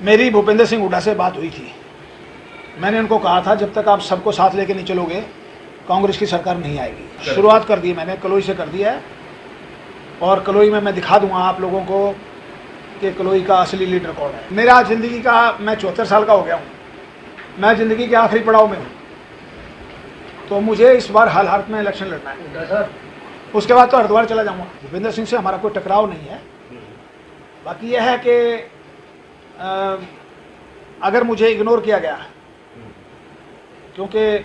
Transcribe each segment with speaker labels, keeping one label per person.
Speaker 1: मेरी भूपेंद्र सिंह हुड्डा से बात हुई थी। मैंने उनको कहा था जब तक आप सबको साथ लेके नहीं चलोगे कांग्रेस की सरकार नहीं आएगी। शुरुआत कर दी मैंने, कलोई से कर दी है और कलोई में मैं दिखा दूंगा आप लोगों को कि कलोई का असली लीडर कौन है। मेरा ज़िंदगी का, मैं 74 साल का हो गया हूँ, मैं ज़िंदगी के आखिरी पड़ाव में हूँ, तो मुझे इस बार हर हालत में इलेक्शन लड़ना है। उसके बाद तो हरिद्वार चला जाऊँगा। भूपेंद्र सिंह से हमारा कोई टकराव नहीं है। बाकी यह है कि अगर मुझे इग्नोर किया गया, क्योंकि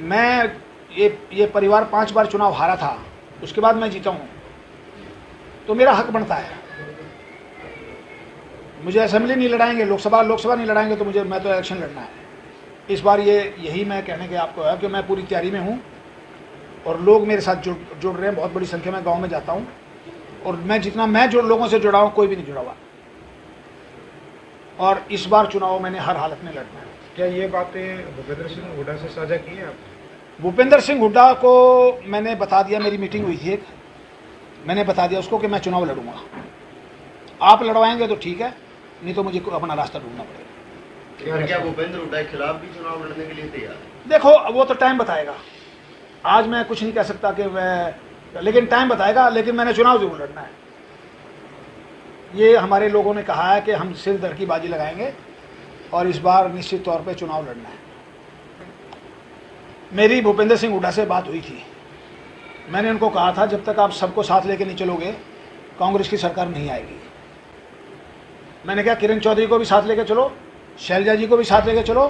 Speaker 1: मैं ये परिवार 5 बार चुनाव हारा था, उसके बाद मैं जीता हूँ, तो मेरा हक बनता है। मुझे असेंबली नहीं लड़ाएंगे, लोकसभा नहीं लड़ाएंगे, तो मैं तो इलेक्शन लड़ना है। इस बार यही मैं कहने के आपको है कि मैं पूरी तैयारी में हूँ और लोग मेरे साथ जुड़ रहे हैं। बहुत बड़ी संख्या में गांव में जाता हूँ और मैं जो लोगों से जुड़ा हूँ, कोई भी नहीं जुड़ा हुआ। और इस बार चुनाव मैंने हर हालत में लड़ना है।
Speaker 2: क्या ये बातें भूपेंद्र सिंह हुड्डा से साझा की है आप?
Speaker 1: भूपेंद्र सिंह हुड्डा को मैंने बता दिया, मेरी मीटिंग हुई थी एक, मैंने बता दिया उसको कि मैं चुनाव लड़ूंगा। आप लड़वाएंगे तो ठीक है, नहीं तो मुझे अपना रास्ता ढूंढना पड़ेगा।
Speaker 3: क्या भूपेंद्र हुड्डा के खिलाफ भी चुनाव लड़ने के लिए तैयार है?
Speaker 1: देखो, वो तो टाइम बताएगा। आज मैं कुछ नहीं कह सकता कि लेकिन टाइम बताएगा। लेकिन मैंने चुनाव जरूर लड़ना है। ये हमारे लोगों ने कहा है कि हम सिर धड़ की बाजी लगाएंगे और इस बार निश्चित तौर पे चुनाव लड़ना है। मेरी भूपेंद्र सिंह हुड्डा से बात हुई थी। मैंने उनको कहा था जब तक आप सबको साथ लेके नहीं चलोगे कांग्रेस की सरकार नहीं आएगी। मैंने कहा किरण चौधरी को भी साथ लेके चलो, शैलजा जी को भी साथ लेके चलो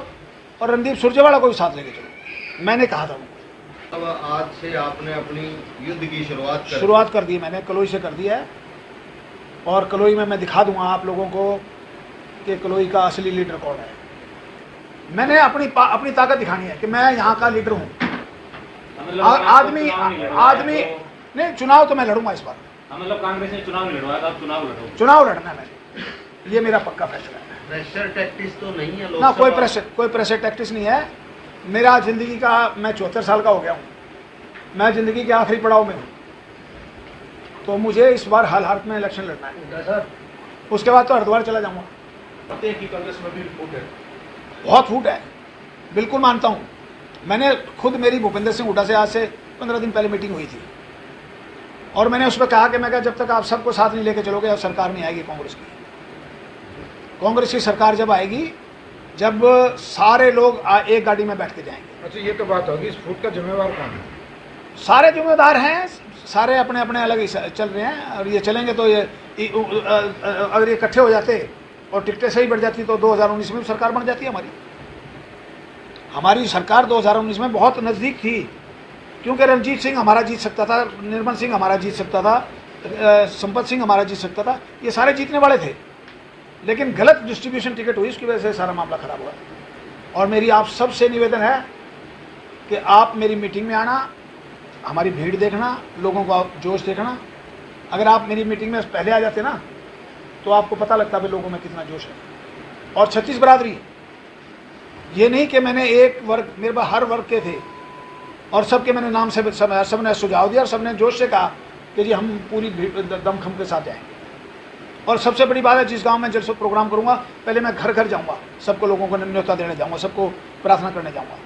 Speaker 1: और रणदीप सुरजेवाला को भी साथ लेके चलो। मैंने कहा था उनको।
Speaker 3: अब आज से आपने अपनी युद्ध की
Speaker 1: शुरुआत कर दी मैंने, कलोई से कर दी है और कलोई में मैं दिखा दूंगा आप लोगों को कि कलोई का असली लीडर कौन है। मैंने अपनी ताकत दिखानी है कि मैं यहाँ का लीडर हूँ। आदमी नहीं, चुनाव तो मैं लड़ूंगा इस बार।
Speaker 4: मतलब कांग्रेस ने चुनाव नहीं लड़वाया, आप चुनाव लड़ो।
Speaker 1: चुनाव लड़ना है, ये मेरा पक्का फैसला है।
Speaker 3: प्रेशर टैक्टिस तो नहीं है
Speaker 1: ना, कोई प्रेशर टैक्टिस नहीं है। मेरा ज़िंदगी का, मैं 74 साल का हो गया हूँ, मैं ज़िंदगी के आखिरी पड़ाव में हूँ, तो मुझे इस बार हर हालत में इलेक्शन लड़ना है। उसके बाद तो हरिद्वार चला जाऊँगा।
Speaker 2: कांग्रेस में भी फूट है,
Speaker 1: बहुत फूट है, बिल्कुल मानता हूँ। मैंने खुद, मेरी भूपेंद्र सिंह हुड्डा से आज से 15 दिन पहले मीटिंग हुई थी और मैंने उस पर कहा कि मैं जब तक आप सबको साथ नहीं लेके चलोगे सरकार नहीं आएगी कांग्रेस की। कांग्रेस की सरकार जब आएगी जब सारे लोग एक गाड़ी में बैठ के जाएंगे।
Speaker 2: अच्छा, ये तो बात होगी, इस फूट का जिम्मेवार कौन है?
Speaker 1: सारे जिम्मेदार हैं, सारे अपने अपने अलग ही चल रहे हैं और ये चलेंगे तो अगर ये इकट्ठे हो जाते और टिकटें सही बढ़ जाती तो 2019 में सरकार बन जाती है। हमारी सरकार 2019 में बहुत नज़दीक थी, क्योंकि रणजीत सिंह हमारा जीत सकता था, निर्मल सिंह हमारा जीत सकता था, संपत सिंह हमारा जीत सकता था, ये सारे जीतने वाले थे। लेकिन गलत डिस्ट्रीब्यूशन टिकट हुई, उसकी वजह से सारा मामला खराब हुआ। और मेरी आप सबसे निवेदन है कि आप मेरी मीटिंग में आना, हमारी भीड़ देखना, लोगों का जोश देखना। अगर आप मेरी मीटिंग में पहले आ जाते ना तो आपको पता लगता है लोगों में कितना जोश है। और 36 बरादरी, ये नहीं कि मैंने एक वर्ग, मेरे पास हर वर्ग के थे और सबके मैंने नाम से सबने सुझाव दिया और सबने जोश से कहा कि जी हम पूरी दमखम के साथ जाएंगे। और सबसे बड़ी बात है, जिस गांव में जब प्रोग्राम करूंगा पहले मैं घर घर जाऊंगा, सबको लोगों को न्योता देने जाऊंगा, सबको प्रार्थना करने जाऊंगा।